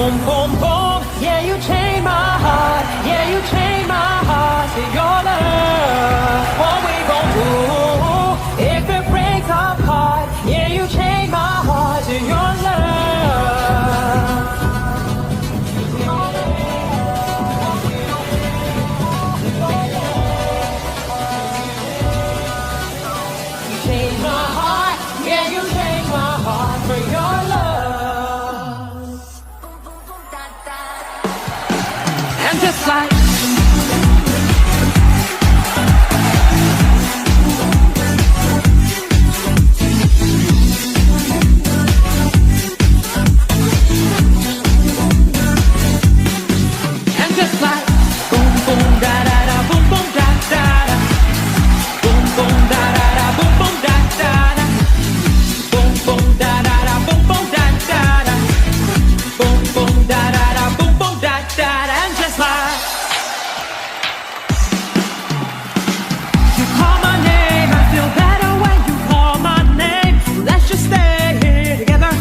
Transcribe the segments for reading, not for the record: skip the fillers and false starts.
Boom, boom, boom. Yeah, you changed my heart. Yeah, you changed my heart to your love. What we gon' do if it breaks apart? Yeah, you changed my heart to your love. You changed my heart. Yeah, you changed my heart for your love. And just like boom boom da da da boom boom da da da boom boom da da da boom boom da da da boom boom da da da boom boom da da da boom boom da da da boom boom da da da and just like you call my name, I feel better when you call my name. Let's just stay here together.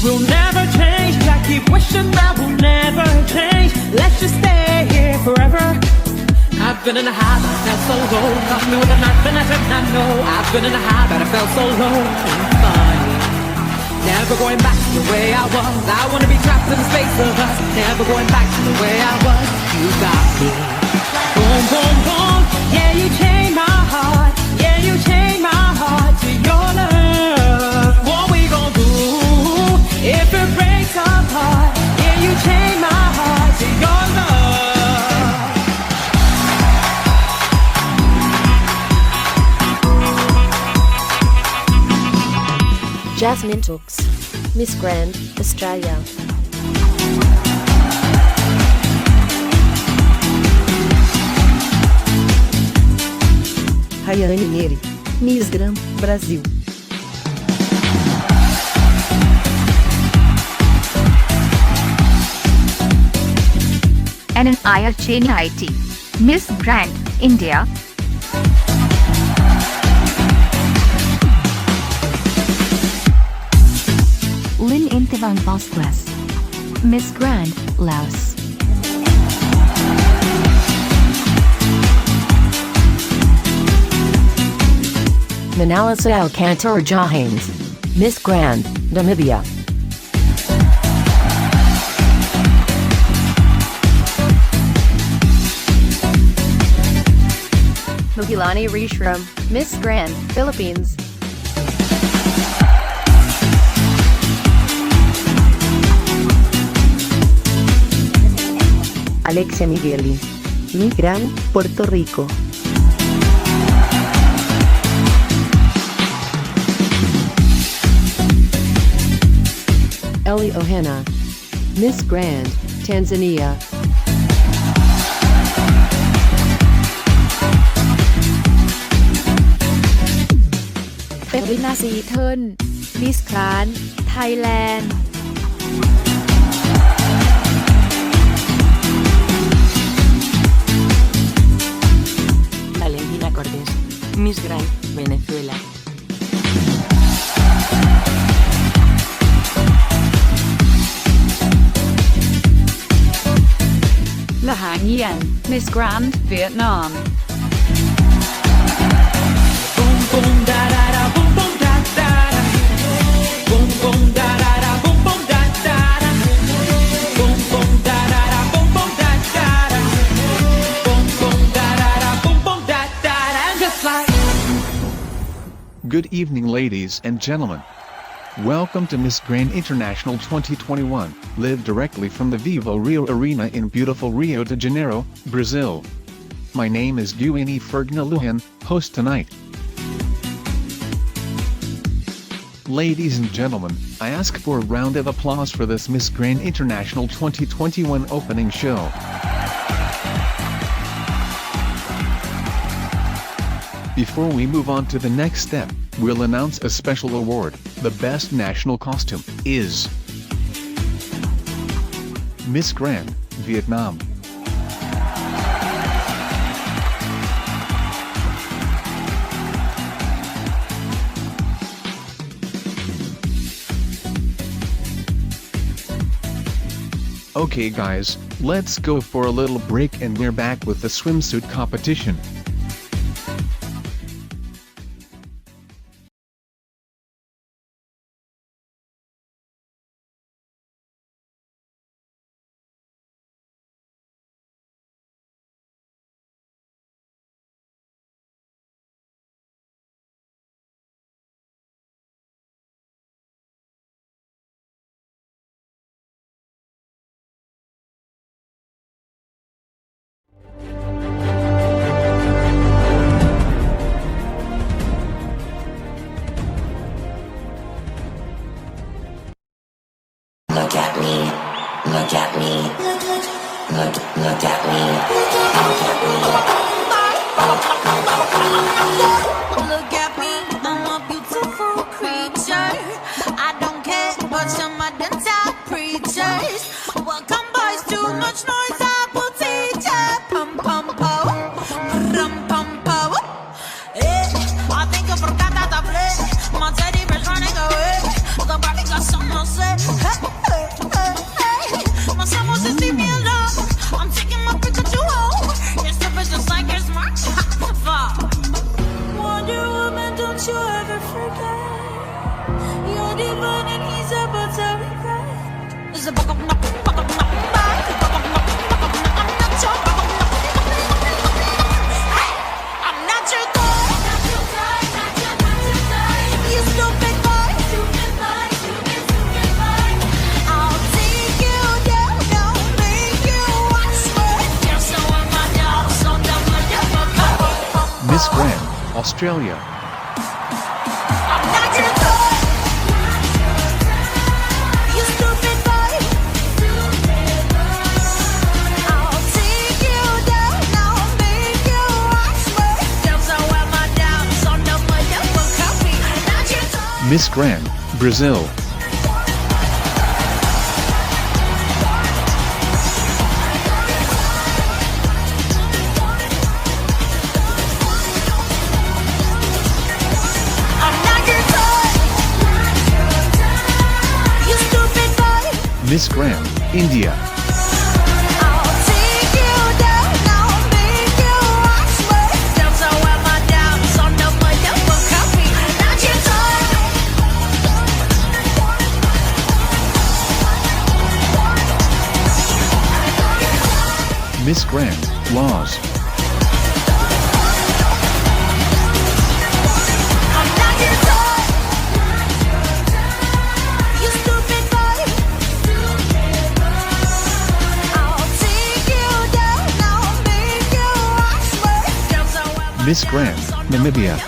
We'll never change. I keep wishing that we'll never change. Let's just stay here forever. I've been in a high, but I felt so low. Caught me with a knife and I did not know. I've been in a high, but I felt so low. And funny, never going back to the way I was. I wanna be trapped in the space of us. Never going back to the way I was. You got me. Boom, boom, boom. Yeah, you changed my heart. Yeah, you changed my heart to your love. What we gon' do if it breaks apart? Yeah, you changed my heart to your love. Jasmine Talks, Miss Grand, Australia. Rayane Neri, Miss Grand, Brasil. and an IT, Miss Grand, India. Lynn Intivan Vasquez, Miss Grand, Laos. Manalisa Alcantara Jahanes, Miss Grand, Namibia. Mugilani Rishram, Miss Grand, Philippines. Alexia Migueli, Miss Grand, Puerto Rico. Ellie Ohana, Miss Grand, Tanzania. Petrina Seaton, Miss Grand, Thailand. Valentina Cortés, Miss Grand, Venezuela. La Hang Yen, Miss Grand, Vietnam. Boom boom da da da boom boom da da da boom boom da da da boom boom da da da boom boom da da da boom boom da da da boom boom da da da boom boom da da da and just like Good evening, ladies and gentlemen. Welcome to Miss Grand International 2021, live directly from the Vivo Rio Arena in beautiful Rio de Janeiro, Brazil. My name is Duane Fergna Luhan, host tonight. Ladies and gentlemen, I ask for a round of applause for this Miss Grand International 2021 opening show. Before we move on to the next step, we'll announce a special award. The best national costume is Miss Grand, Vietnam. Okay guys, let's go for a little break and we're back with the swimsuit competition. Look at me, look at me, look at me, look at me. Look at me, I'm a beautiful creature. I don't care about some other top preachers. Welcome boys, too much noise, I will teach ya. Pum pum po, rum pum po. I think I forgot that I played. My teddy bear's running away. The Barbie got something to say. My son wants to see me alone. I'm taking my Pikachu home. Your stuff is just like your smart. Wonder Woman, don't you ever forget. You're divine and he's about to regret. There's a buck up my back. I'm not your I'm not your toy. You stupid boy. I'll take you down, I'll make you watch me. You're so on my dog, so dumb, motherfucker. Miss Grand, Australia. I'm not your toy. You stupid boy. I'll take you down, I'll make you watch me. You're so on my dog, so dumb, motherfucker. I'm not your toy. Miss Grand, Brazil. I'm not your toy. You stupid boy. Miss Grand, India. I'll take you down, I'll make you watch me. You're so on my dog, so dumb, motherfucker. I'm not your toy. Miss Grand, Laos. I'm not your toy. You stupid boy. I'll take you down, I'll make you watch me. You're so on my Miss Grand, Namibia. I'm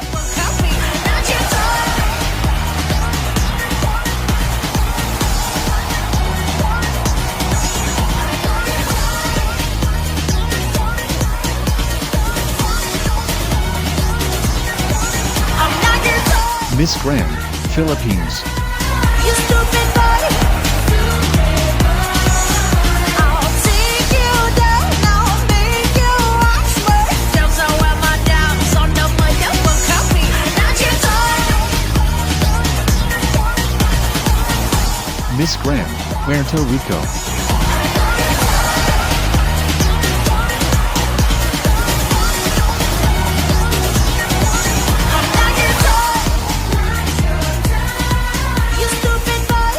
not your toy. I'm not your toy. Miss Grand, Philippines. You stupid boy. I'll take you down, I'll make you watch me. You're so on my dog, so dumb, motherfucker. I'm not your toy. Miss Grand, Puerto Rico. I'm not your toy. You stupid boy.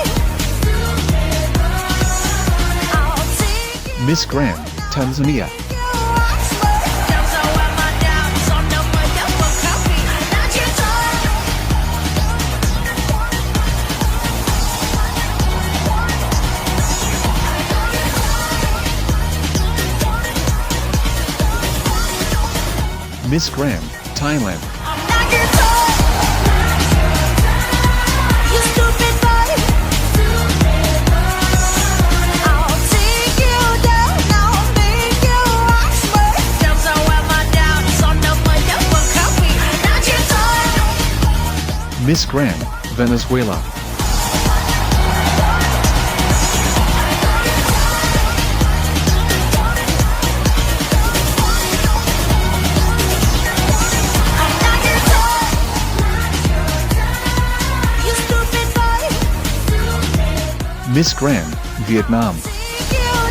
I'll take you Miss Grand, Tanzania. watch me. You're so on my dog, so dumb, motherfucker. I'm not your toy. Miss Grand, Thailand. I'm not your toy. You stupid boy. I'll take you down, I'll make you watch me. You're so on my dog, so dumb, motherfucker. I'm not your toy. Miss Grand, Venezuela. I'm not your toy. You stupid boy. Miss Grand, Vietnam. Take you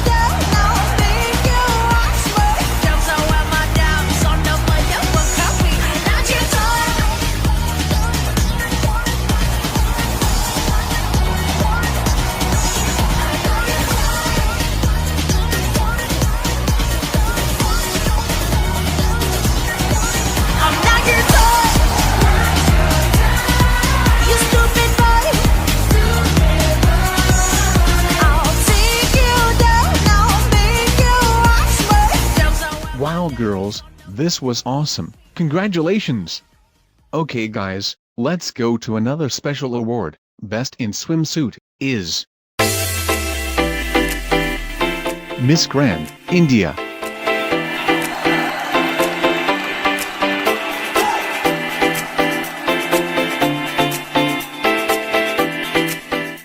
This was awesome, congratulations! Okay guys, let's go to another special award. Best in Swimsuit is Miss Grand, India.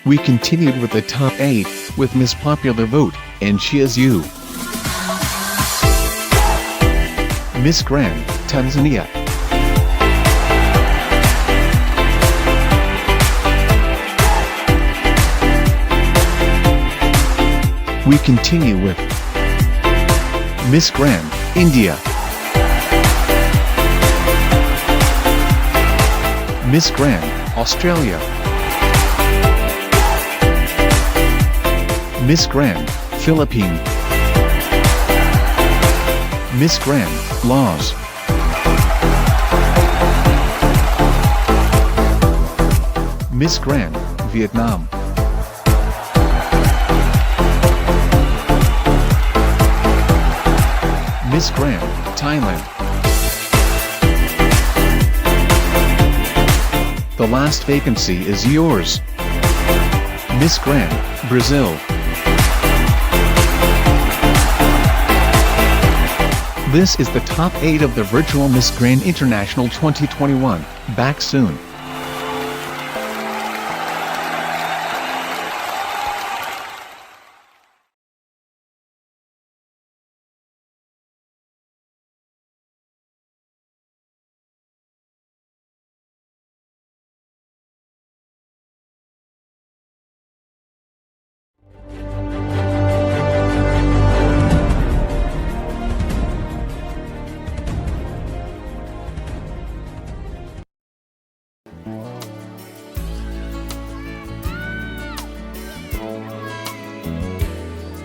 We continued with the top 8, with Miss Popular Vote, and she is you. Miss Grand, Tanzania. We continue with Miss Grand, India. Miss Grand, Australia. Miss Grand, Philippines. Miss Grand, Laos. Miss Grand, Vietnam. Miss Grand, Thailand. The last vacancy is yours. Miss Grand, Brazil. This is the top 8 of the virtual Miss Grand International 2021. Back soon.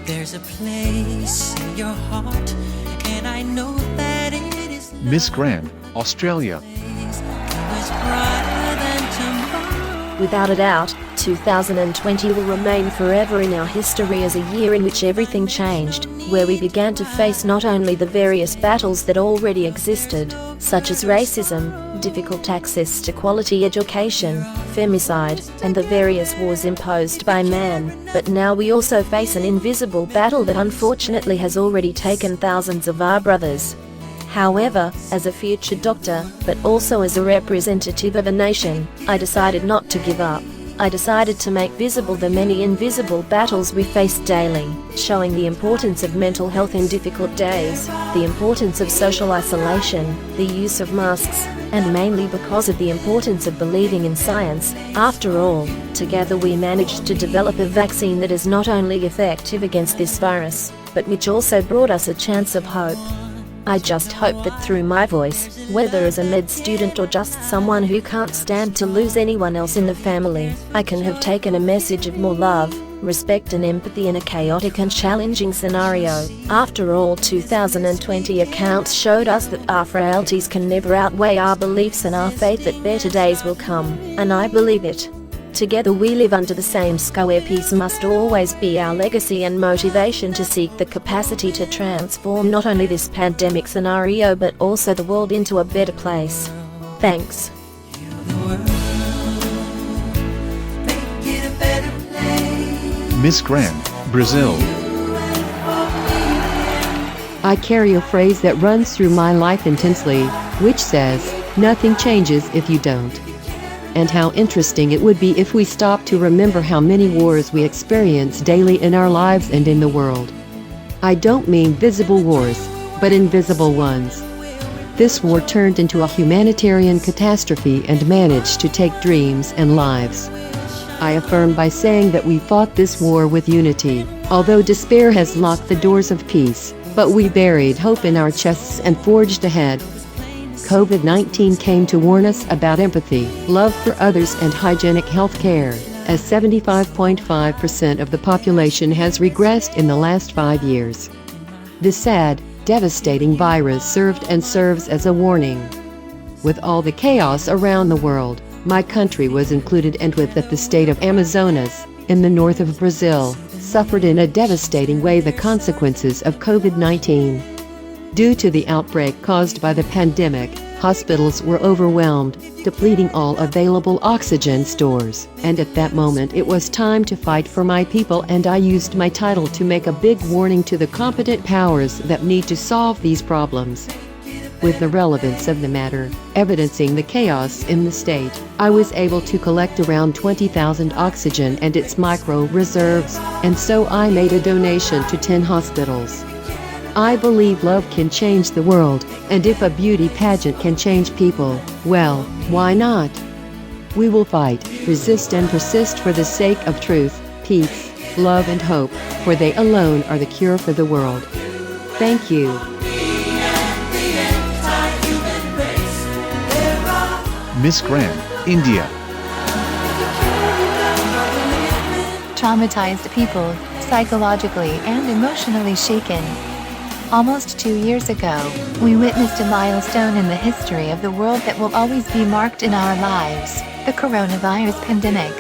There's a place in your heart, and I know that it is Miss Grand, Australia. brighter than tomorrow. Without a doubt, 2020 will remain forever in our history as a year in which everything changed, where we began to face not only the various battles that already existed, such as racism, difficult access to quality education, femicide, and the various wars imposed by man, but now we also face an invisible battle that unfortunately has already taken thousands of our brothers. However, as a future doctor, but also as a representative of a nation, I decided not to give up. I decided to make visible the many invisible battles we face daily, showing the importance of mental health in difficult days, the importance of social isolation, the use of masks, and mainly because of the importance of believing in science. After all, together we managed to develop a vaccine that is not only effective against this virus, but which also brought us a chance of hope. I just hope that through my voice, whether as a med student or just someone who can't stand to lose anyone else in the family, I can have taken a message of more love, respect and empathy in a chaotic and challenging scenario. After all, 2020 accounts showed us that our frailties can never outweigh our beliefs and our faith that better days will come, and I believe it. Together we live under the same sky where peace must always be our legacy and motivation to seek the capacity to transform not only this pandemic scenario but also the world into a better place. Thanks. Miss Grand, Brazil. I carry a phrase that runs through my life intensely, which says, "Nothing changes if you don't." And how interesting it would be if we stopped to remember how many wars we experience daily in our lives and in the world. I don't mean visible wars, but invisible ones. This war turned into a humanitarian catastrophe and managed to take dreams and lives. I affirm by saying that we fought this war with unity, although despair has locked the doors of peace, but we buried hope in our chests and forged ahead. COVID-19 came to warn us about empathy, love for others and hygienic health care, as 75.5% of the population has regressed in the last 5 years. This sad, devastating virus served and serves as a warning. With all the chaos around the world, my country was included, and with that the state of Amazonas, in the north of Brazil, suffered in a devastating way the consequences of COVID-19. Due to the outbreak caused by the pandemic, hospitals were overwhelmed, depleting all available oxygen stores. And at that moment it was time to fight for my people, and I used my title to make a big warning to the competent powers that need to solve these problems. With the relevance of the matter evidencing the chaos in the state, I was able to collect around 20,000 oxygen and its micro reserves, and so I made a donation to 10 hospitals. I believe love can change the world, and if a beauty pageant can change people, well, why not? We will fight, resist and persist for the sake of truth, peace, love and hope, for they alone are the cure for the world. Thank you. Miss Grand, India. Traumatized people, psychologically and emotionally shaken. Almost 2 years ago, we witnessed a milestone in the history of the world that will always be marked in our lives, the coronavirus pandemic.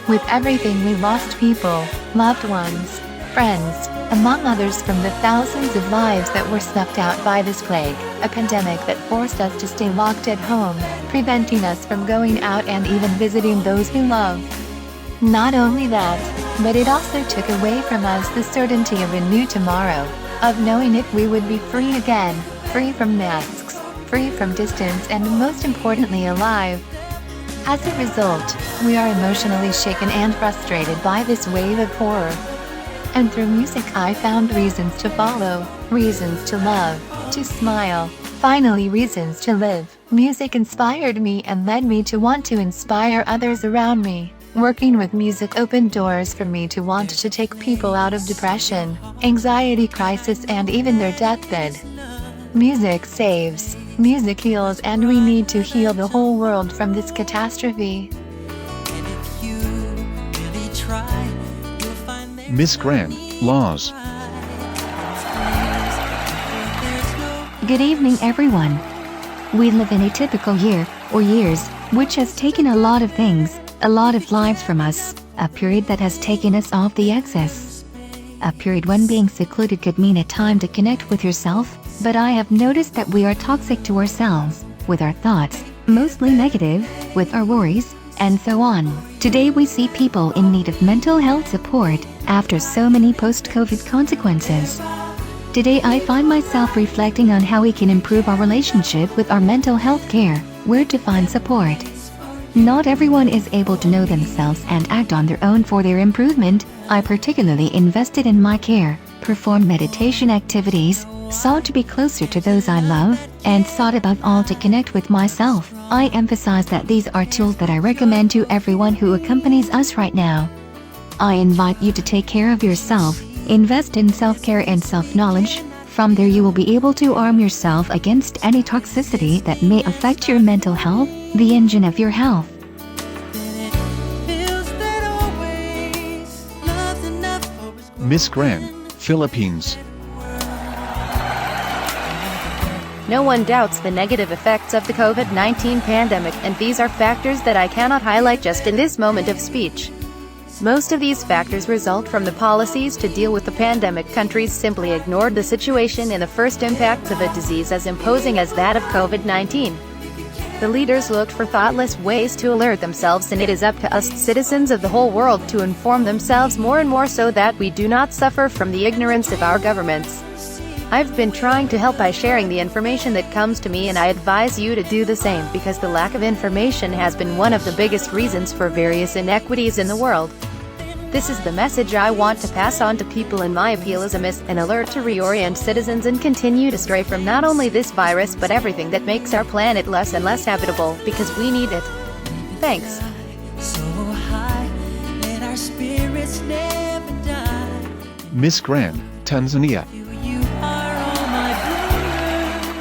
With everything, we lost people, loved ones, friends, among others, from the thousands of lives that were snuffed out by this plague, a pandemic that forced us to stay locked at home, preventing us from going out and even visiting those we love. Not only that, but it also took away from us the certainty of a new tomorrow, of knowing if we would be free again, free from masks, free from distance, and most importantly alive. As a result, we are emotionally shaken and frustrated by this wave of horror. And through music I found reasons to follow, reasons to love, to smile, finally reasons to live. Music inspired me and led me to want to inspire others around me. Working with music opened doors for me to want to take people out of depression, anxiety crisis, and even their deathbed. Music saves, music heals, and we need to heal the whole world from this catastrophe. Miss Grand, Laws. Good evening, everyone. We live in a typical year, or years, which has taken a lot of things, a lot of lives from us, a period that has taken us off the axis. A period when being secluded could mean a time to connect with yourself, but I have noticed that we are toxic to ourselves, with our thoughts, mostly negative, with our worries, and so on. Today we see people in need of mental health support, after so many post-COVID consequences. Today I find myself reflecting on how we can improve our relationship with our mental health care, where to find support. Not everyone is able to know themselves and act on their own for their improvement. I particularly invested in my care, performed meditation activities, sought to be closer to those I love, and sought above all to connect with myself. I emphasize that these are tools that I recommend to everyone who accompanies us right now. I invite you to take care of yourself, invest in self-care and self-knowledge. From there you will be able to arm yourself against any toxicity that may affect your mental health, the engine of your health. Miss Grand, Philippines. No one doubts the negative effects of the COVID-19 pandemic, and these are factors that I cannot highlight just in this moment of speech. Most of these factors result from the policies to deal with the pandemic. Countries simply ignored the situation in the first impacts of a disease as imposing as that of COVID-19. The leaders looked for thoughtless ways to alert themselves, and it is up to us, citizens of the whole world, to inform themselves more and more so that we do not suffer from the ignorance of our governments. I've been trying to help by sharing the information that comes to me, and I advise you to do the same, because the lack of information has been one of the biggest reasons for various inequities in the world. This is the message I want to pass on to people, and my appeal is an alert to reorient citizens and continue to stray from not only this virus but everything that makes our planet less and less habitable, because we need it. Thanks. Miss Grand, Tanzania.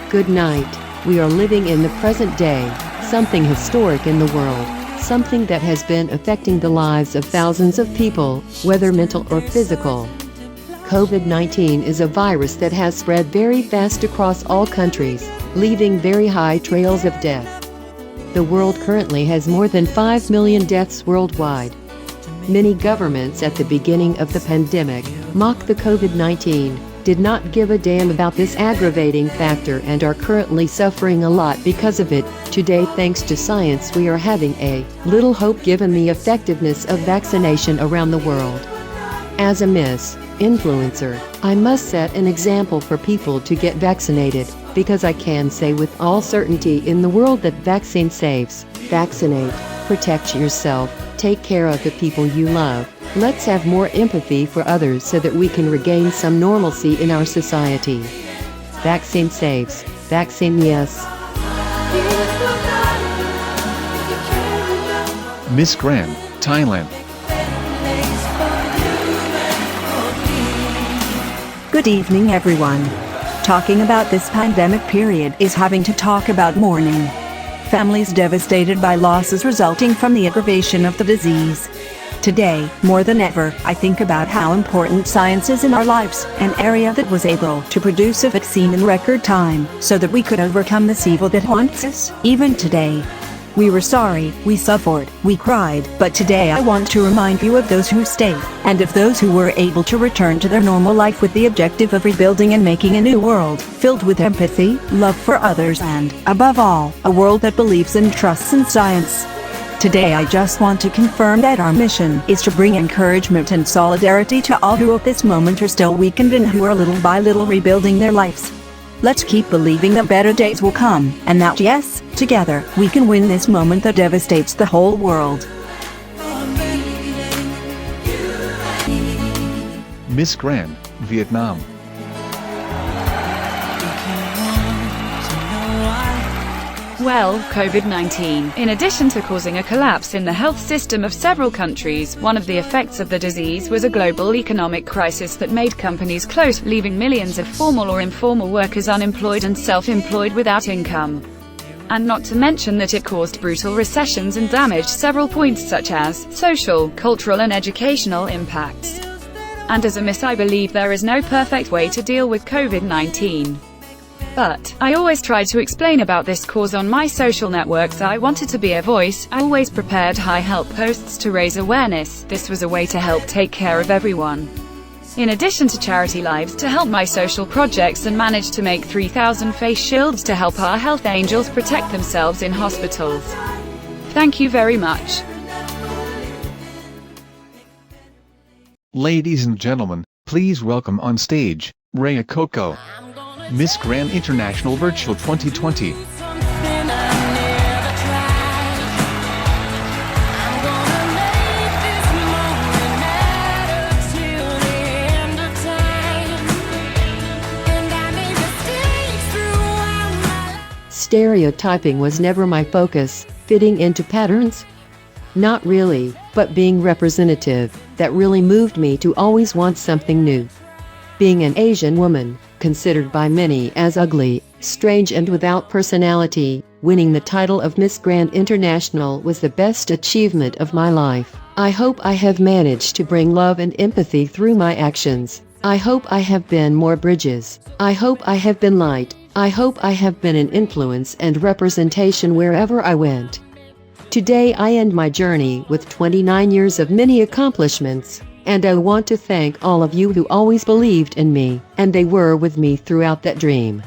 Good night. We are living in the present day, something historic in the world. Something that has been affecting the lives of thousands of people, whether mental or physical. COVID-19 is a virus that has spread very fast across all countries, leaving very high trails of death. The world currently has more than 5 million deaths worldwide. Many governments at the beginning of the pandemic mocked the COVID-19, did not give a damn about this aggravating factor and are currently suffering a lot because of it. Today, thanks to science, we are having a little hope given the effectiveness of vaccination around the world. As a influencer, I must set an example for people to get vaccinated, because I can say with all certainty in the world that vaccine saves. Vaccinate, protect yourself, take care of the people you love. Let's have more empathy for others so that we can regain some normalcy in our society. Vaccine saves. Vaccine yes. Miss Grand, Thailand. Good evening, everyone. Talking about this pandemic period is having to talk about mourning. Families devastated by losses resulting from the aggravation of the disease. Today, more than ever, I think about how important science is in our lives, an area that was able to produce a vaccine in record time, so that we could overcome this evil that haunts us, even today. We were sorry, we suffered, we cried, but today I want to remind you of those who stayed, and of those who were able to return to their normal life with the objective of rebuilding and making a new world, filled with empathy, love for others and, above all, a world that believes and trusts in science. Today I just want to confirm that our mission is to bring encouragement and solidarity to all who at this moment are still weakened and who are little by little rebuilding their lives. Let's keep believing that better days will come, and that yes, together, we can win this moment that devastates the whole world. Miss Grand, Vietnam. Well, COVID-19, in addition to causing a collapse in the health system of several countries, one of the effects of the disease was a global economic crisis that made companies close, leaving millions of formal or informal workers unemployed and self-employed without income. And not to mention that it caused brutal recessions and damaged several points such as social, cultural and educational impacts. And as a miss, I believe there is no perfect way to deal with COVID-19. But I always tried to explain about this cause on my social networks. I wanted to be a voice. I always prepared high help posts to raise awareness. This was a way to help take care of everyone. In addition to charity lives to help my social projects, and managed to make 3,000 face shields to help our health angels protect themselves in hospitals. Thank you very much. Ladies and gentlemen, please welcome on stage, Rhea Coco. Miss Grand International Virtual 2020. Stereotyping was never my focus, fitting into patterns? Not really, but being representative, that really moved me to always want something new. Being an Asian woman, considered by many as ugly, strange and without personality, winning the title of Miss Grand International was the best achievement of my life. I hope I have managed to bring love and empathy through my actions. I hope I have been more bridges. I hope I have been light. I hope I have been an influence and representation wherever I went. Today I end my journey with 29 years of many accomplishments. And I want to thank all of you who always believed in me, and they were with me throughout that dream.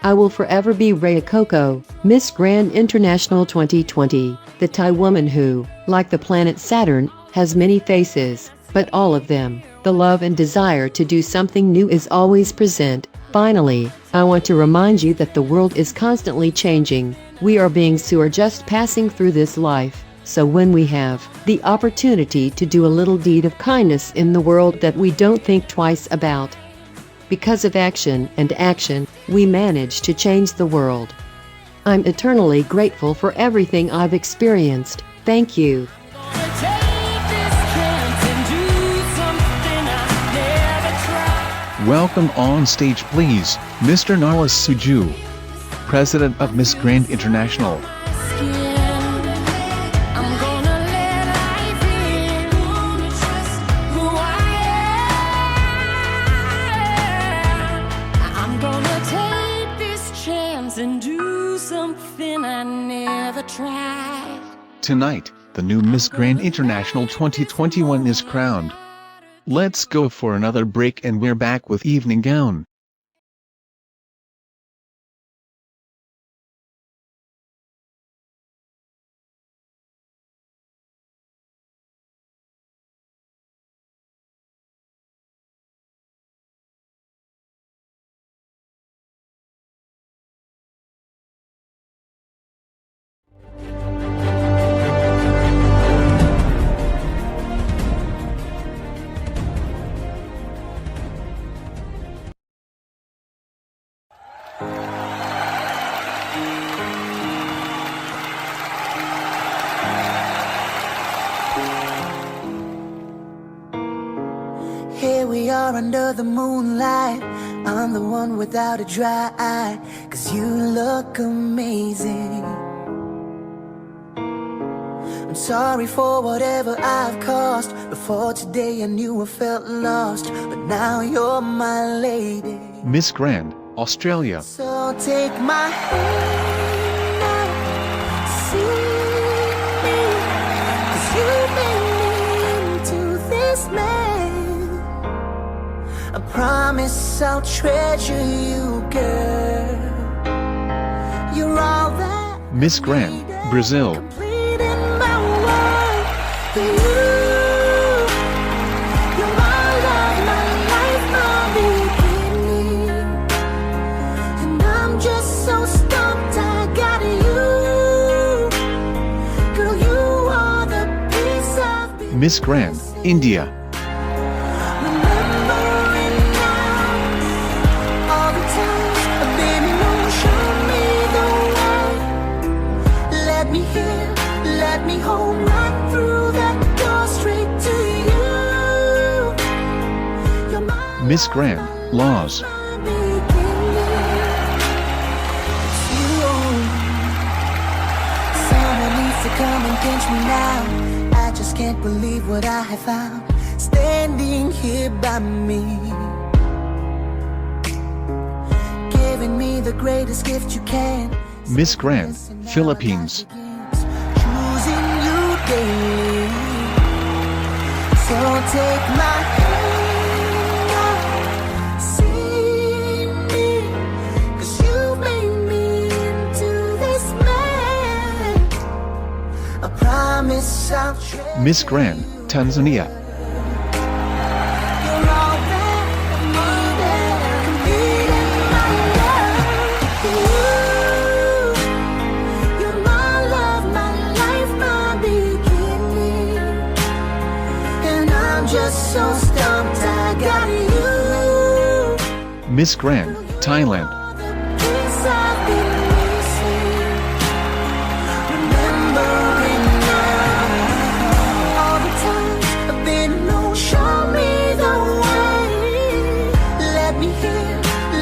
I will forever be Rhea Coco, Miss Grand International 2020, the Thai woman who, like the planet Saturn, has many faces, but all of them, the love and desire to do something new is always present. Finally, I want to remind you that the world is constantly changing. We are beings who are just passing through this life. So when we have the opportunity to do a little deed of kindness in the world that we don't think twice about, because of action and action, we manage to change the world. I'm eternally grateful for everything I've experienced. Thank you. Welcome on stage please, Mr. Nosso Suju, President of Miss Grand International. Tonight, the new Miss Grand International 2021 is crowned. Let's go for another break and we're back with Evening Gown. Here we are under the moonlight. I'm the one without a dry eye, 'cause you look amazing. I'm sorry for whatever I've caused. Before today I knew I felt lost, but now you're my lady. Miss Grand, Australia. So take my hand now, see me, 'cause you made me into this man. I promise I'll treasure you, girl. You're all that Miss Grand, Brazil. complete in my world. You're my love, my life, my beginning. And I'm just so stumped I got you. Girl, you are the piece I've been Miss Grand, India. remembering now. All the times I've been alone, show me the way. Let me hear, let me hold right through that door straight to you. You're my Miss Grand, Laws. my beginning. It's you. Someone needs to come and pinch me now. I just can't believe what I have found, standing here by me, giving me the greatest gift you can. Miss Grand, Philippines. Choosing you daily. So take my hand now, see me, 'cause you made me into this man. I promise I'll treasure Miss Grand, Tanzania. you're all that I needed, complete in my love. You're my love, my life, my beginning. And I'm just so stumped I got you. Miss Grand, Thailand. The piece I've been missing. Remembering now. All the times I've been alone, show me the way. Let me hear,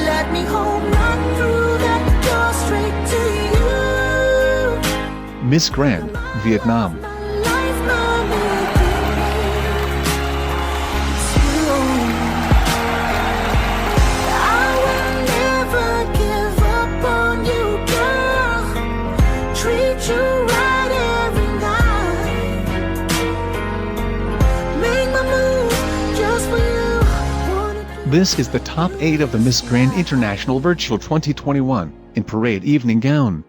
let me hold right through that door straight to you. Miss Grand, Vietnam. My life, my beginning. It's you. I will never give up on you, girl. Treat you right every night. Make my move just for you. Wanna do This is the top 8 of the Miss Grand International Virtual 2021 in Parade Evening Gown.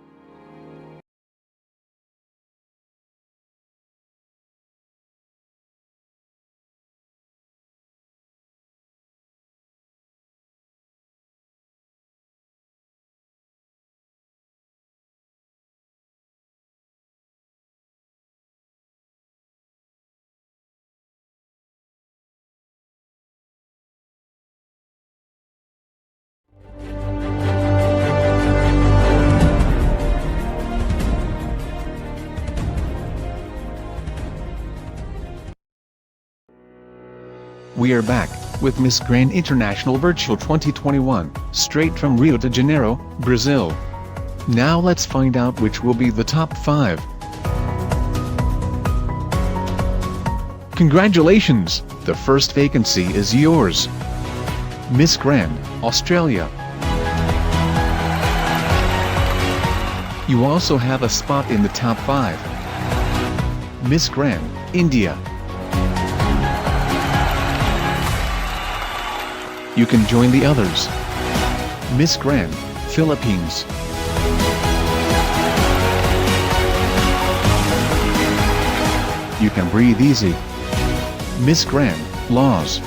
We are back with Miss Grand International Virtual 2021, straight from Rio de Janeiro, Brazil. Now let's find out which will be the top 5. Congratulations! The first vacancy is yours. Miss Grand, Australia. You also have a spot in the top 5. Miss Grand, India. You can join the others. Miss Grand, Philippines. You can breathe easy. Miss Grand, Laos.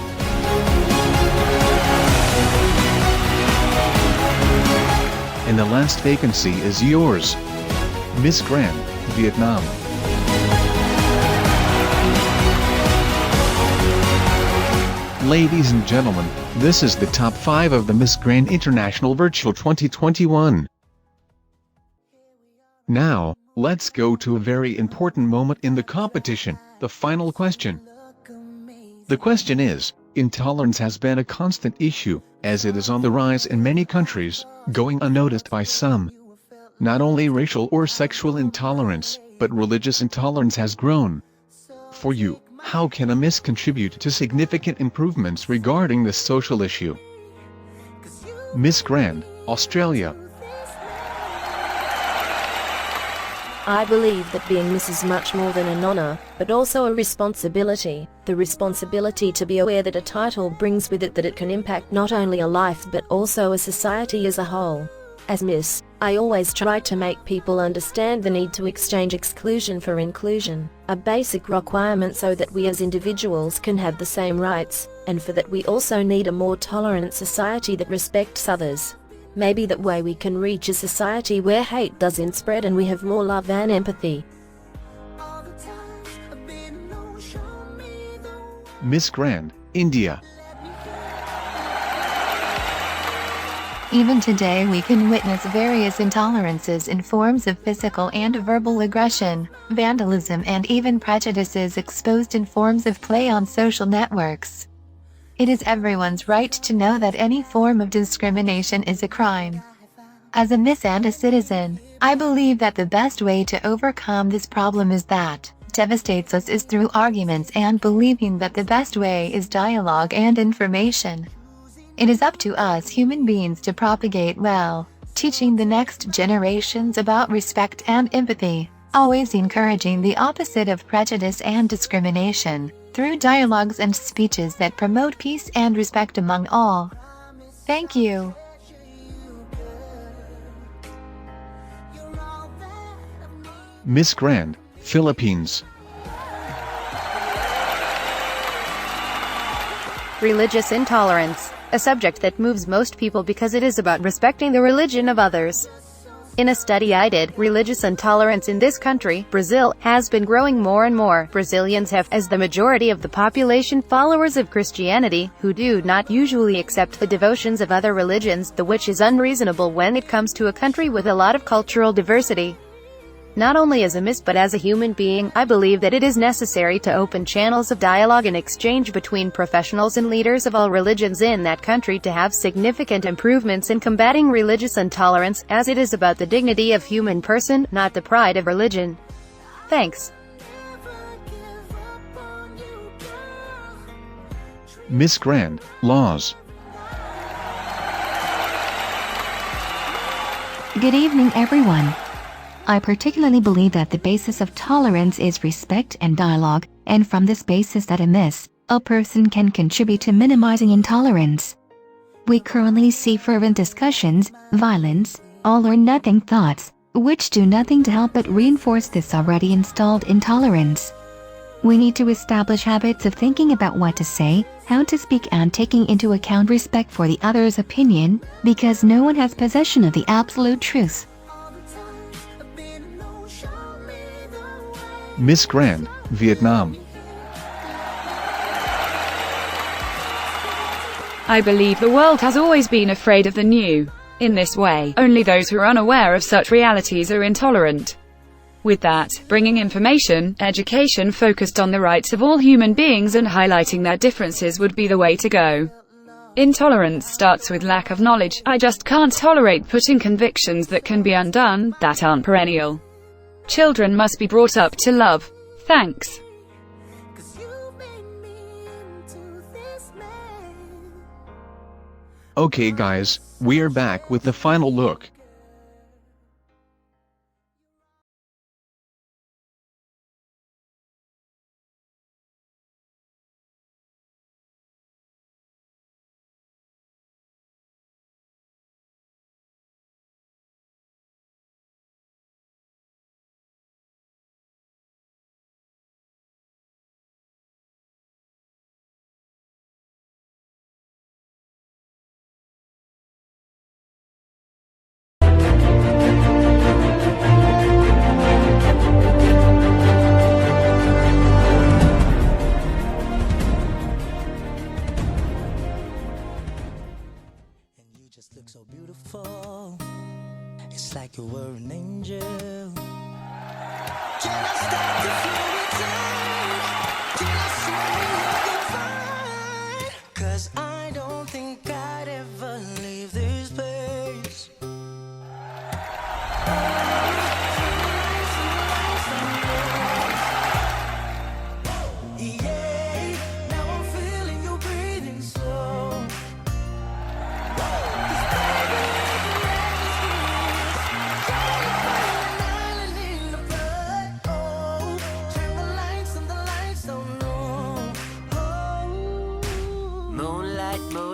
And the last vacancy is yours. Miss Grand, Vietnam. Ladies and gentlemen, this is the top 5 of the Miss Grand International Virtual 2021. Now, let's go to a very important moment in the competition, the final question. The question is, intolerance has been a constant issue, as it is on the rise in many countries, going unnoticed by some. Not only racial or sexual intolerance, but religious intolerance has grown. For you, how can a Miss contribute to significant improvements regarding this social issue? Miss Grand, Australia. I believe that being Miss is much more than an honor, but also a responsibility. The responsibility to be aware that a title brings with it that it can impact not only a life but also a society as a whole. As Miss, I always try to make people understand the need to exchange exclusion for inclusion, a basic requirement so that we as individuals can have the same rights, and for that we also need a more tolerant society that respects others. Maybe that way we can reach a society where hate doesn't spread and we have more love and empathy. Miss Grand, India. Even today we can witness various intolerances in forms of physical and verbal aggression, vandalism and even prejudices exposed in forms of play on social networks. It is everyone's right to know that any form of discrimination is a crime. As a Miss and a citizen, I believe that the best way to overcome this problem is that devastates us is through arguments and believing that the best way is dialogue and information. It is up to us human beings to propagate well, teaching the next generations about respect and empathy, always encouraging the opposite of prejudice and discrimination, through dialogues and speeches that promote peace and respect among all. Thank you. Miss Grand, Philippines. Religious intolerance, a subject that moves most people because it is about respecting the religion of others. In a study I did, religious intolerance in this country, Brazil, has been growing more and more. Brazilians have, as the majority of the population, followers of Christianity, who do not usually accept the devotions of other religions, the which is unreasonable when it comes to a country with a lot of cultural diversity. Not only as a Miss but as a human being, I believe that it is necessary to open channels of dialogue and exchange between professionals and leaders of all religions in that country to have significant improvements in combating religious intolerance, as it is about the dignity of human person, not the pride of religion. Thanks. Miss Grand, Laos. Good evening, everyone. I particularly believe that the basis of tolerance is respect and dialogue, and from this basis that a Miss, a person can contribute to minimizing intolerance. We currently see fervent discussions, violence, all or nothing thoughts, which do nothing to help but reinforce this already installed intolerance. We need to establish habits of thinking about what to say, how to speak and taking into account respect for the other's opinion, because no one has possession of the absolute truth. Miss Grand, Vietnam. I believe the world has always been afraid of the new. In this way, only those who are unaware of such realities are intolerant. With that, bringing information, education focused on the rights of all human beings and highlighting their differences would be the way to go. Intolerance starts with lack of knowledge. I just can't tolerate putting convictions that can be undone, that aren't perennial. Children must be brought up to love. Thanks. Okay guys, we're back with the final look.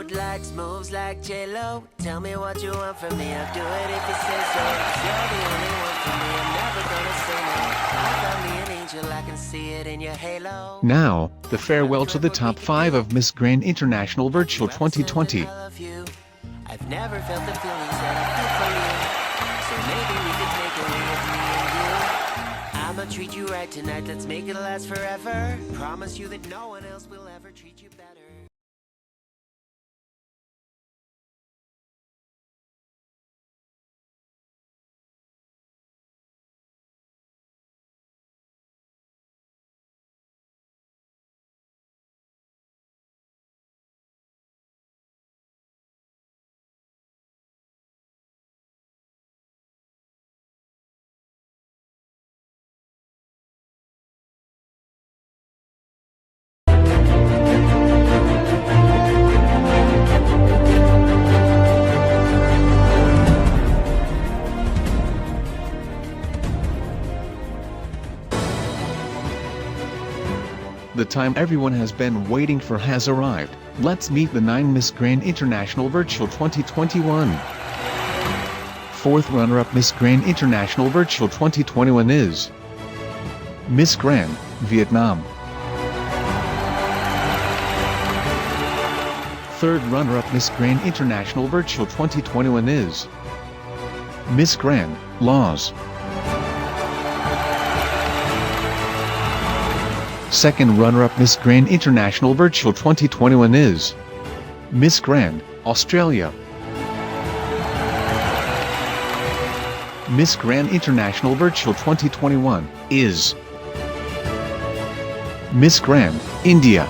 Good likes, moves like J-Lo. Tell me what you want from me, I'll do it if you say so. 'Cause you're the only one for me, I'm never gonna say no. I found me an angel, I can see it in your halo. Now, the farewell to the top 5 of Miss Grand International Virtual 2020. I love you. I've never felt the feelings that I feel for you. So maybe we could make a way of me and you. I'ma treat you right tonight, let's make it last forever. Promise you that no one else will ever treat you better. The time everyone has been waiting for has arrived. Let's meet the 9 Miss Grand International Virtual 2021. 4th runner-up Miss Grand International Virtual 2021 is Miss Grand, Vietnam. 3rd runner-up Miss Grand International Virtual 2021 is Miss Grand, Laos. 2nd runner-up Miss Grand International Virtual 2021 is Miss Grand, Australia. Miss Grand International Virtual 2021 is Miss Grand, India.